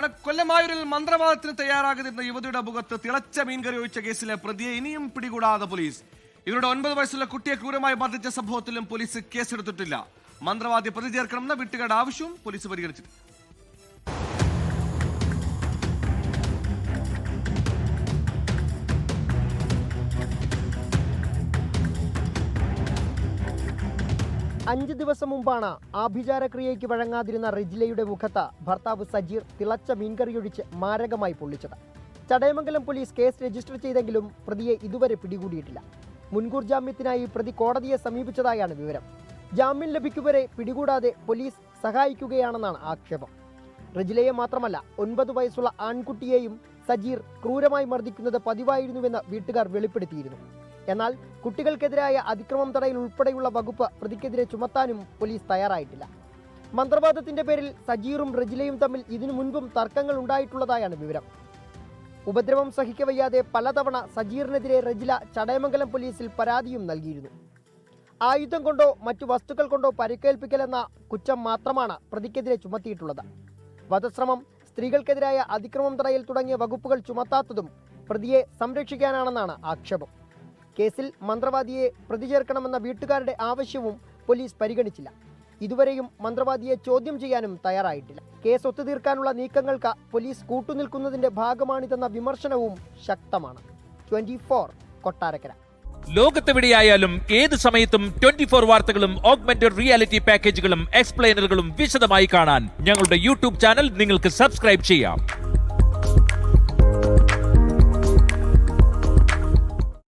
കൊല്ലമായൂരിൽ മന്ത്രവാദത്തിന് തയ്യാറാകുന്ന യുവതിയുടെ മുഖത്ത് തിളച്ച മീൻകറി ഒഴിച്ച കേസിലെ പ്രതിയെ ഇനിയും പിടികൂടാതെ പോലീസ്. ഇവരുടെ 9 വയസ്സുള്ള കുട്ടിയെ ക്രൂരമായി മർദ്ദിച്ച സംഭവത്തിലും പോലീസ് കേസെടുത്തിട്ടില്ല. മന്ത്രവാദി പ്രതി ചേർക്കണമെന്ന വീട്ടുകാരുടെ ആവശ്യവും പോലീസ് പരിഗണിച്ചിട്ടില്ല. അഞ്ച് ദിവസം മുമ്പാണ് ആഭിചാരക്രിയയ്ക്ക് വഴങ്ങാതിരുന്ന റിജിലയുടെ മുഖത്ത് ഭർത്താവ് സജീർ തിളച്ച മീൻകറിയൊഴിച്ച് മാരകമായി പൊള്ളിച്ചത്. ചടയമംഗലം പോലീസ് കേസ് രജിസ്റ്റർ ചെയ്തെങ്കിലും പ്രതിയെ ഇതുവരെ പിടികൂടിയിട്ടില്ല. മുൻകൂർ ജാമ്യത്തിനായി പ്രതി കോടതിയെ സമീപിച്ചതായാണ് വിവരം. ജാമ്യം ലഭിക്കുവരെ പിടികൂടാതെ പോലീസ് സഹായിക്കുകയാണെന്നാണ് ആക്ഷേപം. റിജിലയെ മാത്രമല്ല 9 വയസ്സുള്ള ആൺകുട്ടിയെയും സജീർ ക്രൂരമായി മർദ്ദിക്കുന്നത് പതിവായിരുന്നുവെന്ന് വീട്ടുകാർ വെളിപ്പെടുത്തിയിരുന്നു. എന്നാൽ കുട്ടികൾക്കെതിരായ അതിക്രമം തടയൽ ഉൾപ്പെടെയുള്ള വകുപ്പ് പ്രതിക്കെതിരെ ചുമത്താനും പോലീസ് തയ്യാറായിട്ടില്ല. മന്ത്രവാദത്തിന്റെ പേരിൽ സജീറും റജിലയും തമ്മിൽ ഇതിനു മുൻപും തർക്കങ്ങൾ ഉണ്ടായിട്ടുള്ളതായാണ് വിവരം. ഉപദ്രവം സഹിക്കവയ്യാതെ പലതവണ സജീറിനെതിരെ റജില ചടയമംഗലം പോലീസിൽ പരാതിയും നൽകിയിരുന്നു. ആയുധം കൊണ്ടോ മറ്റു വസ്തുക്കൾ കൊണ്ടോ പരിക്കേൽപ്പിക്കലെന്ന കുറ്റം മാത്രമാണ് പ്രതിക്കെതിരെ ചുമത്തിയിട്ടുള്ളത്. വധശ്രമം, സ്ത്രീകൾക്കെതിരായ അതിക്രമം തടയൽ തുടങ്ങിയ വകുപ്പുകൾ ചുമത്താത്തതും പ്രതിയെ സംരക്ഷിക്കാനാണെന്നാണ് ആക്ഷേപം. കേസിൽ മന്ത്രവാദിയെ പ്രതി ചേർക്കണമെന്ന വീട്ടുകാരുടെ ആവശ്യവും പോലീസ് പരിഗണിച്ചില്ല. ഇതുവരെയും മന്ത്രവാദിയെ ചോദ്യം ചെയ്യാനും തയ്യാറായിട്ടില്ല. കേസ് ഒത്തുതീർക്കാനുള്ള നീക്കങ്ങൾക്ക് പോലീസ് കൂട്ടുനിൽക്കുന്നതിന്റെ ഭാഗമാണിതെന്ന വിമർശനവും ശക്തമാണ്. 24 കൊട്ടാരക്കര. ലോകത്തെവിടെയായാലും ഏത് സമയത്തും 24 വാർത്തകളും ഓഗ്മെന്റഡ് റിയാലിറ്റി പാക്കേജുകളും എക്സ്പ്ലെയിനറുകളും വിശദമായി കാണാൻ ഞങ്ങളുടെ യൂട്യൂബ് ചാനൽ നിങ്ങൾക്ക് സബ്സ്ക്രൈബ് ചെയ്യാം.